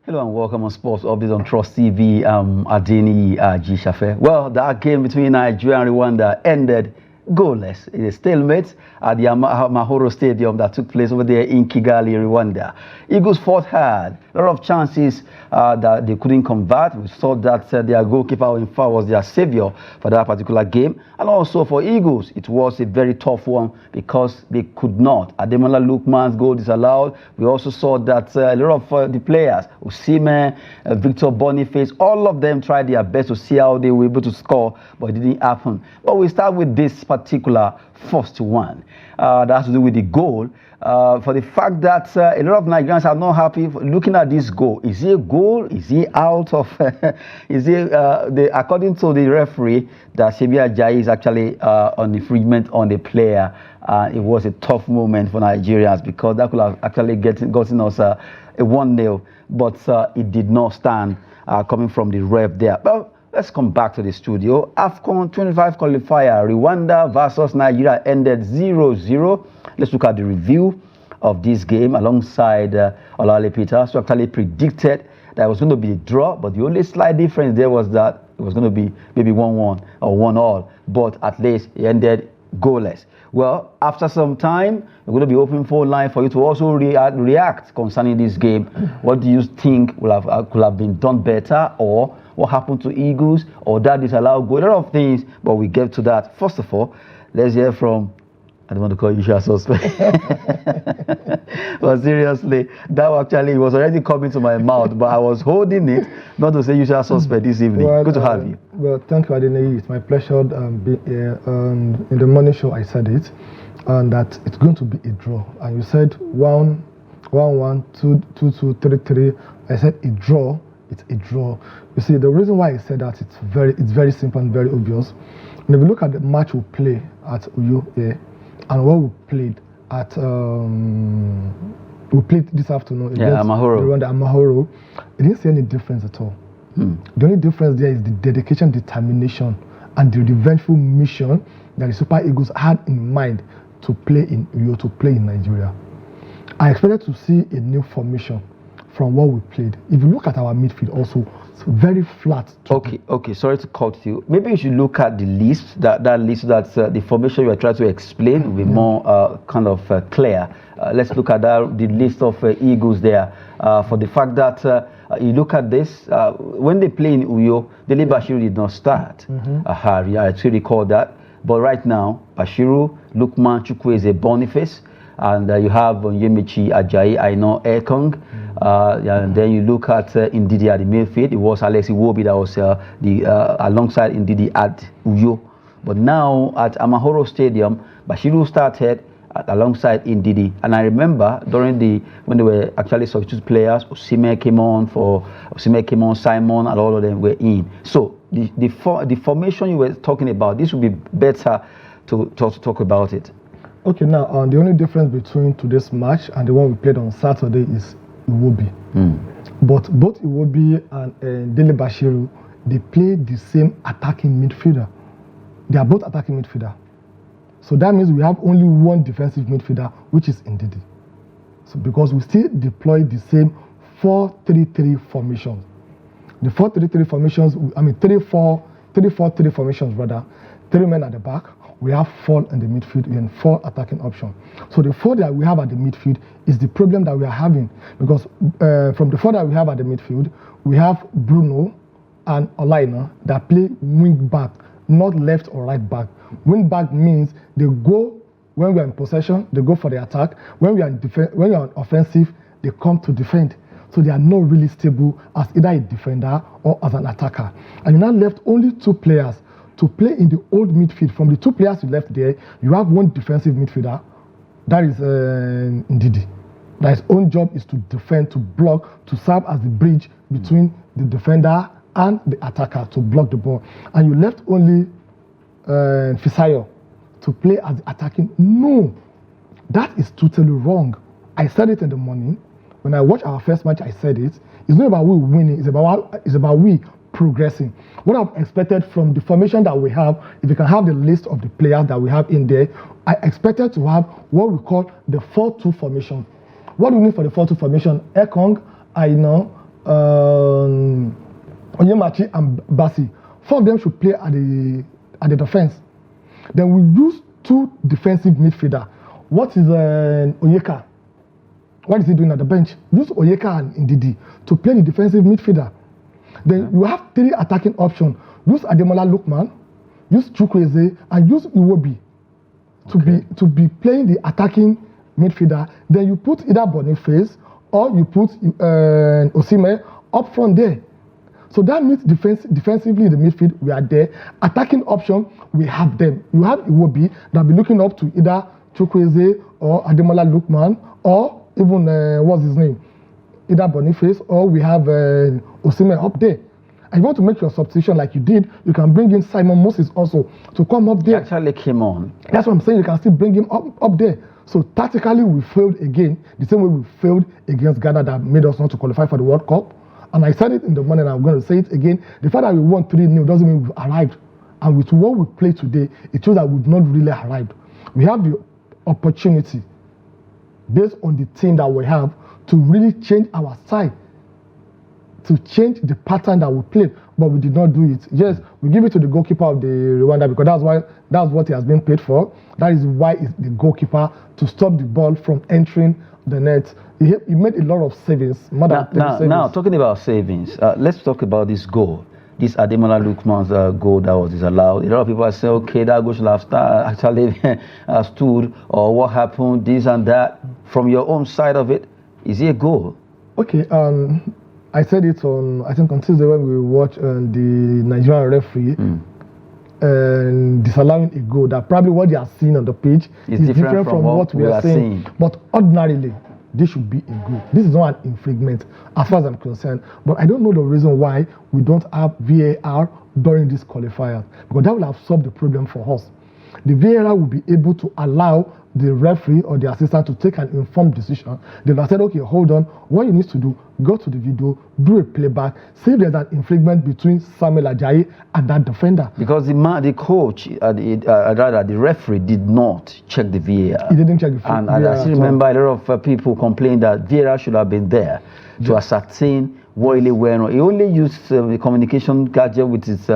Hello and welcome on Sports Update on Trust TV. Adeni G. Shafe. Well, that game between Nigeria and Rwanda ended goalless. It is stalemate at the Amahoro Stadium that took place over there in Kigali, Rwanda. Eagles fought hard. A lot of chances that they couldn't convert. We saw that their goalkeeper, in fact, was their savior for that particular game. And also for Eagles, it was a very tough one because they could not. Ademola Lookman's goal disallowed. We also saw that a lot of the players, Osimhen, Victor Boniface, all of them tried their best to see how they were able to score, but it didn't happen. But we start with this particular first one. That has to do with the goal. For the fact that a lot of Nigerians are not happy looking at this goal. Is he a goal? Is he out of? Is he? According to the referee, that Shebi Ajayi is actually on infringement on the player. It was a tough moment for Nigerians because that could have actually gotten us a 1-0, but it did not stand coming from the ref there. Well, let's come back to the studio. AFCON 25 qualifier, Rwanda versus Nigeria ended 0-0. Let's look at the review of this game alongside Olale Peters, who actually predicted that it was going to be a draw, but the only slight difference there was that it was going to be maybe 1-1 or 1-1, but at least it ended goalless. Well, after some time, we're going to be open phone line for you to also react concerning this game. What do you think could have been done better, or what happened to Eagles, or that disallowed goal? A lot of things, but we get to that. First of all, let's hear from, I don't want to call you usual suspect. But seriously, that actually was already coming to my mouth, but I was holding it not to say usual suspect this evening. Well, good to have you. Well, thank you, Adeni. It's my pleasure being here. In the morning show, I said it, and that it's going to be a draw. And you said 1-1, 2-2, 3-3. I said a draw. It's a draw. You see, the reason why I said that it's very simple and very obvious. And if you look at the match we play at Uyo and what we played at this afternoon against Amahoro, I didn't see any difference at all. The only difference there is the dedication, determination, and the revengeful mission that the Super Eagles had in mind to play in Uyo, to play in Nigeria. I expected to see a new formation from what we played. If you look at our midfield also, it's very flat. Okay, sorry to cut you. Maybe you should look at the list, that list, that the formation you are trying to explain will be more kind of clear. Let's look at the list of Eagles there. For the fact that you look at this, when they play in Uyo, Dele Bashiru did not start. I actually recall that. But right now, Bashiru, Lookman, Chukwueze, Boniface, and you have Onyemaechi, Ajayi, Aina, Ekong. And then you look at Ndidi at the midfield. It was Alex Iwobi that was alongside Ndidi at Uyo. But now at Amahoro Stadium, Bashiru started alongside Ndidi. And I remember when they were actually substitute players, Osimhen came on, Simon, and all of them were in. So the formation you were talking about, this would be better to talk about it. Okay, now the only difference between today's match and the one we played on Saturday is Iwobi. But both Iwobi and Dele Bashiru, they play the same attacking midfielder. They are both attacking midfielder. So that means we have only one defensive midfielder, which is Ndidi. So because we still deploy the same 4-3-3 formations. The 4-3-3 formations, 3-4-3 formations rather. 3 men at the back. We have 4 in the midfield and 4 attacking options. So the 4 that we have at the midfield is the problem that we are having, because from the 4 that we have at the midfield, we have Bruno and Olaina that play wing back, not left or right back. Wing back means they go when we are in possession, they go for the attack. When we are on offensive, they come to defend. So they are not really stable as either a defender or as an attacker. And you now left only 2 players to play in the old midfield. From the 2 players you left there, you have 1 defensive midfielder, that is Ndidi. That his own job is to defend, to block, to serve as the bridge between the defender and the attacker, to block the ball. And you left only Fisayo to play as the attacking. No, that is totally wrong. I said it in the morning. When I watched our first match, I said it. It's not about we winning, it's about we progressing. What I've expected from the formation that we have, if you can have the list of the players that we have in there, I expected to have what we call the 4-2 formation. What do we need for the 4-2 formation? Ekong, Aina, Onyemachi and Basi. 4 of them should play at the defense. Then we use 2 defensive midfielder. What is Onyeka? What is he doing at the bench? Use Onyeka and Ndidi to play the defensive midfielder. Then you have 3 attacking options. Use Ademola Lookman, use Chukwueze, and use Iwobi to be playing the attacking midfielder. Then you put either Boniface or you put Osimhen up front there. So that means defensively in the midfield, we are there. Attacking option, we have them. You have Iwobi that will be looking up to either Chukwueze or Ademola Lookman or even, what's his name? Either Boniface or we have Osimhen up there. And you want to make your substitution like you did, you can bring in Simon Moses also to come up there. He actually came on. That's what I'm saying. You can still bring him up there. So tactically, we failed again, the same way we failed against Ghana that made us not to qualify for the World Cup. And I said it in the morning, and I'm going to say it again. The fact that we won 3-0 doesn't mean we've arrived. And with what we play today, it shows that we've not really arrived. We have the opportunity, based on the team that we have, to really change our side, to change the pattern that we played, but we did not do it. Yes, we give it to the goalkeeper of the Rwanda because that's what he has been paid for. That is why it's the goalkeeper to stop the ball from entering the net. He made a lot of savings. Now, talking about savings, let's talk about this goal. This Ademola Lookman's goal that was disallowed. A lot of people are saying, okay, that goal should have actually stood, or what happened, this and that. From your own side of it, is it a goal? Okay, I said it on Tuesday when we watched the Nigerian referee disallowing a goal, that probably what they are seeing on the pitch is different from what we are seeing. But ordinarily, this should be a goal. This is not an infringement as far as I'm concerned. But I don't know the reason why we don't have VAR during this qualifier, because that will have solved the problem for us. The VAR will be able to allow the referee or the assistant to take an informed decision. They will have said, okay, hold on, what you need to do, go to the video, do a playback, see if there's an infringement between Samuel Ajayi and that defender. Because the coach, rather the referee, did not check the VAR. He didn't check the VAR. And I still remember a lot of people complained that VAR should have been there to ascertain what really went on. He only used the communication gadget with his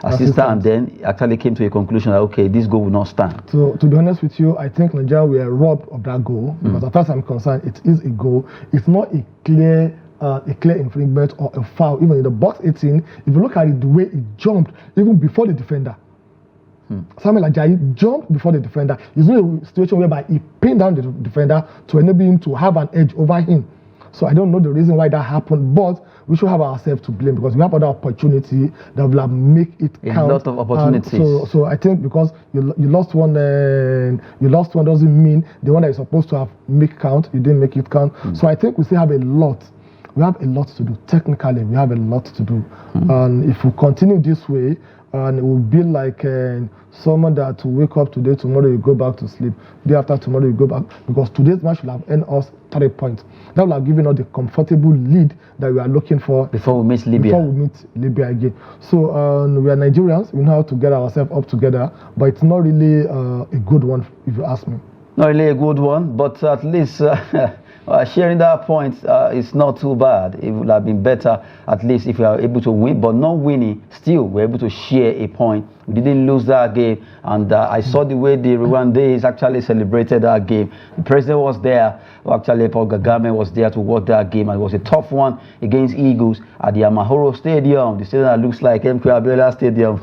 assistant, and then actually came to a conclusion that, okay, this goal will not stand. So, to be honest with you, I think Nigeria were robbed of that goal, because as far as I'm concerned, it is a goal. It's not a clear infringement or a foul. Even in the box 18, if you look at it, the way it jumped, even before the defender. Samuel Ajayi jumped before the defender. It's not a situation whereby he pinned down the defender to enable him to have an edge over him. So I don't know the reason why that happened, but we should have ourselves to blame, because we have other opportunity that will make it count. A lot of opportunities. So I think because you lost one doesn't mean the one that is supposed to have make count, you didn't make it count. So I think we still have a lot. We have a lot to do. Technically, we have a lot to do. And if we continue this way, and it will be like someone that will wake up today, tomorrow you go back to sleep, day after tomorrow you go back, because today's match will have earned us 3 points. That will have given us the comfortable lead that we are looking for before we meet Libya. Again. So we are Nigerians, we know how to get ourselves up together, but it's not really a good one, if you ask me. Not really a good one, but at least sharing that point is not too bad. It would have been better, at least, if we are able to win, but not winning, still we're able to share a point. We didn't lose that game, and I saw the way the Rwandese actually celebrated that game. The president was there, actually Paul Kagame was there to watch that game, and it was a tough one against Eagles at the Amahoro Stadium, the stadium that looks like MK Abiola Stadium.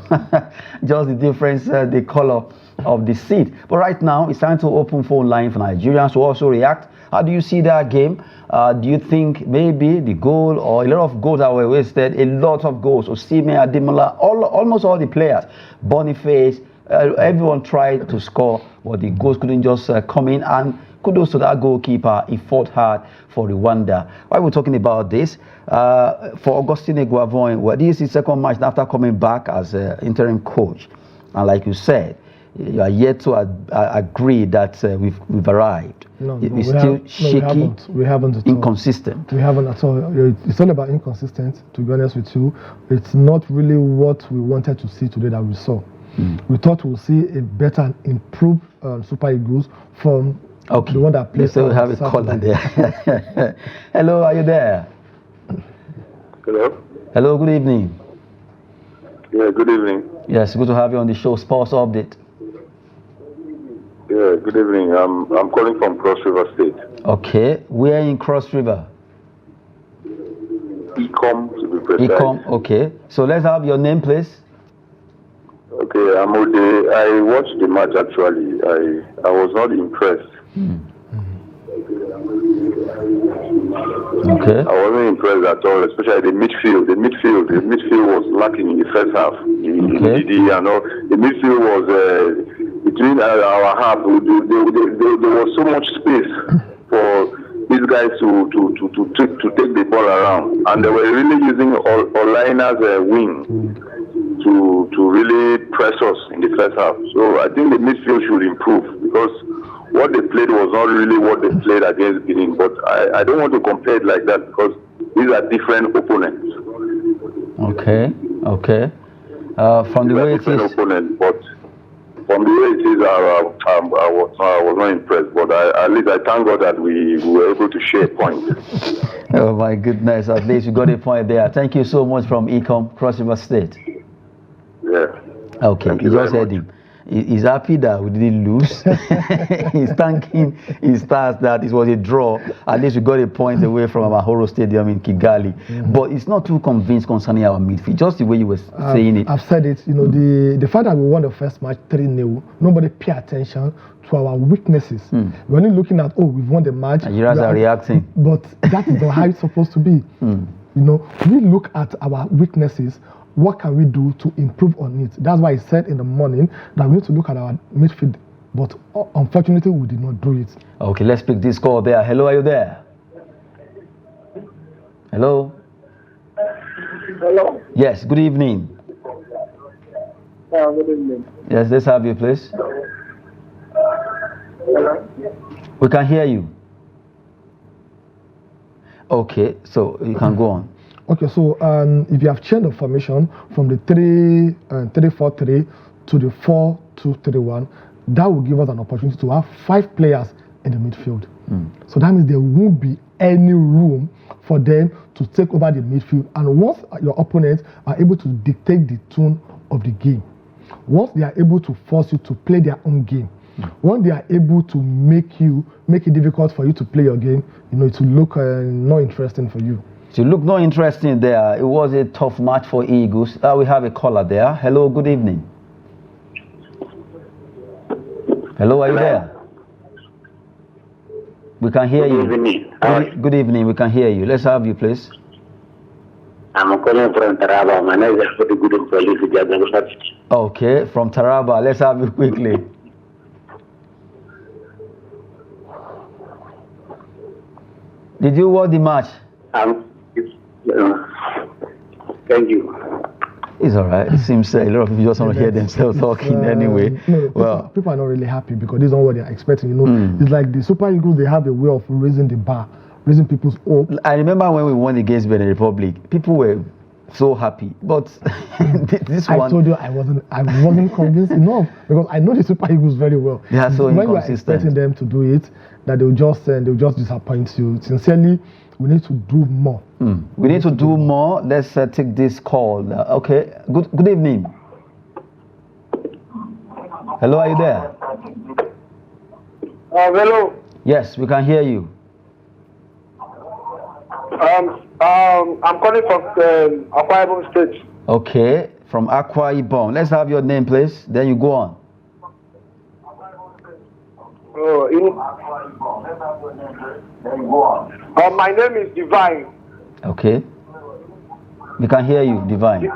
Just the difference, the color of the seat. But right now, it's time to open phone line for Nigerians to also react. How do you see that game? Do you think maybe the goal, or a lot of goals that were wasted, a lot of goals, Osimhen, Ademola, almost all the players, Boniface, everyone tried to score, but the goals couldn't just come in, and kudos to that goalkeeper, he fought hard for Rwanda. Why we're talking about this? For Augustine Guavon, well, this is his second match after coming back as interim coach. And like you said, you are yet to agree that we've arrived. No, we're still shaky, we haven't at inconsistent. We haven't at all. It's all about inconsistent, to be honest with you. It's not really what we wanted to see today that we saw. We thought we'll see a better and improved Super Eagles from the one that plays. So we have a caller there. Hello, are you there? Hello? Hello, good evening. Yeah, good evening. Yes, good to have you on the show. Sports update. Yeah, good evening. I'm calling from Cross River State. Okay, we're in Cross River. Ecom, to be precise. Ecom, okay. So let's have your name, please. Okay, I'm Ode. I watched the match actually. I was not impressed. Okay. I wasn't impressed at all, especially the midfield. The midfield was lacking in the first half. The midfield was between our half. There was so much space for these guys to take the ball around, and they were really using Olaina's wing to really press us in the first half. So I think the midfield should improve, because what they played was not really what they played against Benin. But I don't want to compare it like that, because these are different opponents. Okay. From the way it is. Opponent, but from the way it is, I was not impressed. But at least I thank God that we were able to share a point. Oh my goodness! At least you got a point there. Thank you so much from Ecom, Cross River State. Yeah. Okay, you just heard him. He's happy that we didn't lose. He's thanking his stars that it was a draw. At least we got a point away from our Mahoro Stadium in Kigali. But it's not too convinced concerning our midfield. Just the way you were saying it. I've said it. You know, the fact that we won the first match 3-0, nobody pay attention to our weaknesses. We're only looking at, we've won the match. Nigerians are reacting. But that is not how it's supposed to be. You know, we look at our weaknesses. What can we do to improve on it? That's why I said in the morning that we need to look at our midfield, but unfortunately we did not do it. Okay, let's pick this call there. Hello, are you there? Hello? Hello? Yes, good evening. Good evening. Yes, let's have you, please. Hello? We can hear you. Okay, so you can go on. Okay, so if you have changed the formation from the 3-4-3 to the 4-2-3-1, that will give us an opportunity to have 5 players in the midfield. So that means there won't be any room for them to take over the midfield. And once your opponents are able to dictate the tone of the game, once they are able to force you to play their own game, once they are able to make it difficult for you to play your game, you know, it will look not interesting for you. So look not interesting there. It was a tough match for Eagles. We have a caller there. Hello, good evening. Hello, are you there? We can hear you. Good evening, we can hear you. Let's have you, please. I'm calling from Taraba. My name is pretty good in police. Okay, from Taraba. Let's have you quickly. Did you watch the match? Thank you. It's all right. It seems a lot of people just want to hear themselves talking anyway. No, people are not really happy because this is not what they're expecting. You know, it's like the Super Eagles, they have a way of raising the bar, raising people's hope. I remember when we won against Benin Republic, people were so happy. But this one, I told you I wasn't convinced enough, because I know the Super Eagles very well. They are so when inconsistent. you are expecting them to do it, that they'll just disappoint you. Sincerely, we need to do more. We need to do more. Let's take this call. Okay. Good evening. Hello, are you there? Hello. Yes, we can hear you. I'm calling from Akwa Ibom State. Okay, from Akwa Ibom. Let's have your name, please. Then you go on. My name is Divine. Okay. We can hear you, Divine.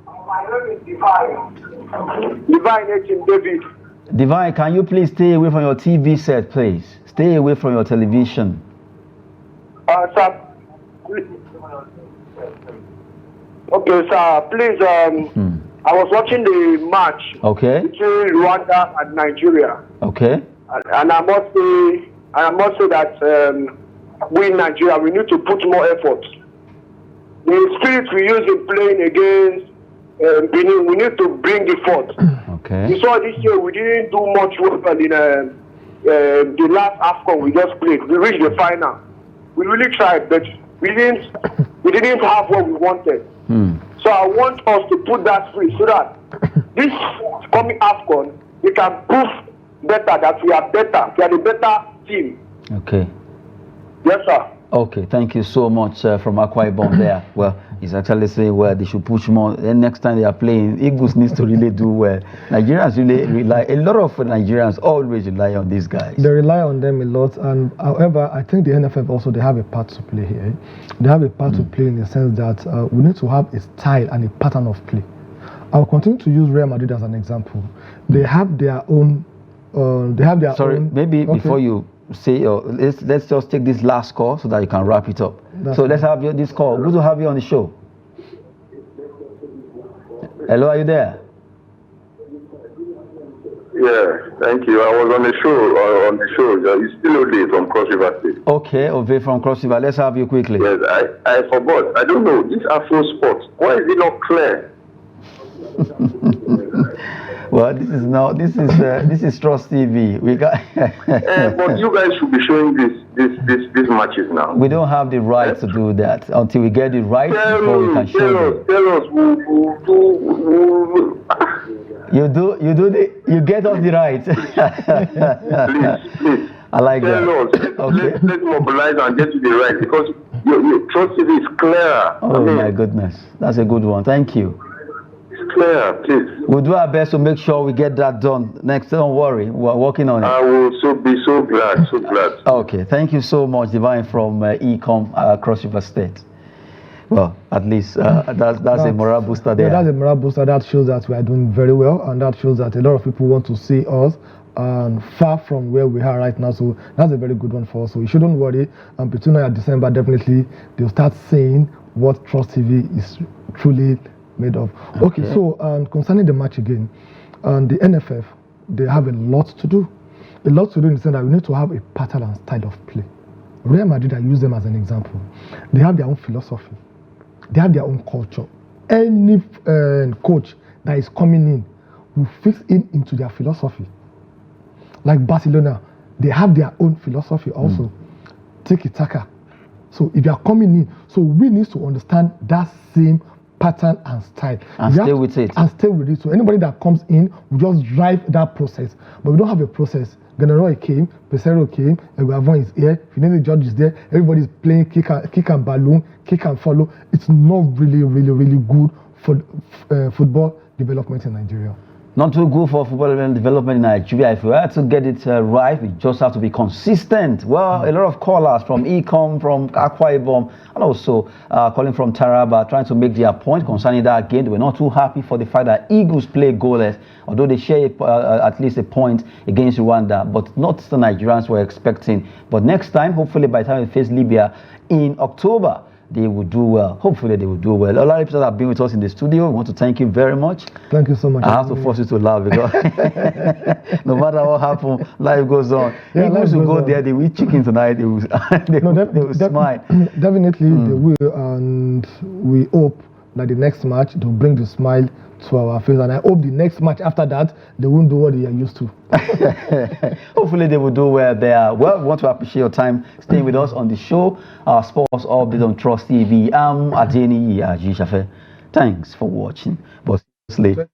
My name is Divine. Divine H. David. Divine, can you please stay away from your TV set, please? Stay away from your television. Sir. Okay, sir. Please. I was watching the match. Okay. Between Rwanda and Nigeria. Okay. And I must say that we in Nigeria, we need to put more effort. The spirit we use in playing against Benin, we need to bring the forth. Okay. You saw this year we didn't do much work in the last AFCON we just played. We reached the final. We really tried, but we didn't we didn't have what we wanted. So I want us to put that free so that this coming AFCON, we can prove better that we are better. We are the better team. Okay. Yes, sir. Okay, thank you so much from Akwa Ibom there. Well, he's actually saying, well, they should push more. Then next time they are playing, Eagles needs to really do well. Nigerians really rely, a lot of Nigerians always rely on these guys. They rely on them a lot, and however, I think the NFF also, they have a part to play here. They have a part to play in the sense that we need to have a style and a pattern of play. I'll continue to use Real Madrid as an example. They have their own, Sorry, maybe okay. before you say, let's just take this last call so that you can wrap it up. So let's have this call. Good to have you on the show. Hello, are you there? Yeah, thank you. I was on the show. It's still Ode from Cross River State. Okay, Ove from Cross River. Let's have you quickly. Yes, I forgot. I don't know. This Afro sport, why is it not clear? Well, this is Trust TV. We got. But you guys should be showing these matches now. We don't have the right to do that until we get it right before we can show them. Tell us. You get us the right. Please. I like that. Tell us. Okay. Let's mobilize and get to the right, because your Trust TV is clear. Oh my goodness, that's a good one. Thank you. Clear, please. We'll do our best to make sure we get that done next. Don't worry, we're working on it. I will be so glad. Okay, thank you so much, Divine from Ecom, Cross River State. Well, at least that's a morale booster there. Yeah, that's a morale booster. That shows that we are doing very well, and that shows that a lot of people want to see us far from where we are right now. So that's a very good one for us. So you shouldn't worry. Between now and December, definitely they'll start seeing what Trust TV is truly made of. Okay, so concerning the match again, the NFF, they have a lot to do. A lot to do in the sense that we need to have a pattern and style of play. Real Madrid, I use them as an example. They have their own philosophy. They have their own culture. Any coach that is coming in will fix in into their philosophy. Like Barcelona, they have their own philosophy also. Tiki-taka. So if you are coming in, so we need to understand that same pattern and style. And stay with it. And stay with it. So anybody that comes in will just drive that process. But we don't have a process. General came, Pesero came, Eguavon is here, Finesse George is there, everybody's playing kick and balloon, kick and follow. It's not really good for football development in Nigeria. Not too good for football development in Nigeria. If we had to get it right, we just have to be consistent. Well, a lot of callers from Ecom, from Akwa Ibom, and also calling from Taraba, trying to make their point concerning that game. They were not too happy for the fact that Eagles play goalless, although they share at least a point against Rwanda, but not the Nigerians were expecting. But next time, hopefully by the time we face Libya in October, they will do well. Hopefully they will do well. A lot of people that have been with us in the studio, we want to thank you very much. Thank you so much. I have to force you to laugh because no matter what happens, life goes on. Yeah, Eagles will go there, they will eat chicken tonight, they will, they will smile. Definitely they will, and we hope that the next match they'll bring the smile to our face, and I hope the next match after that they won't do what they are used to. Hopefully they will do well there. Well, we want to appreciate your time staying with us on the show. Our sports update on Trust TV. I'm Adeni Aji Shafe. Thanks for watching. But seriously,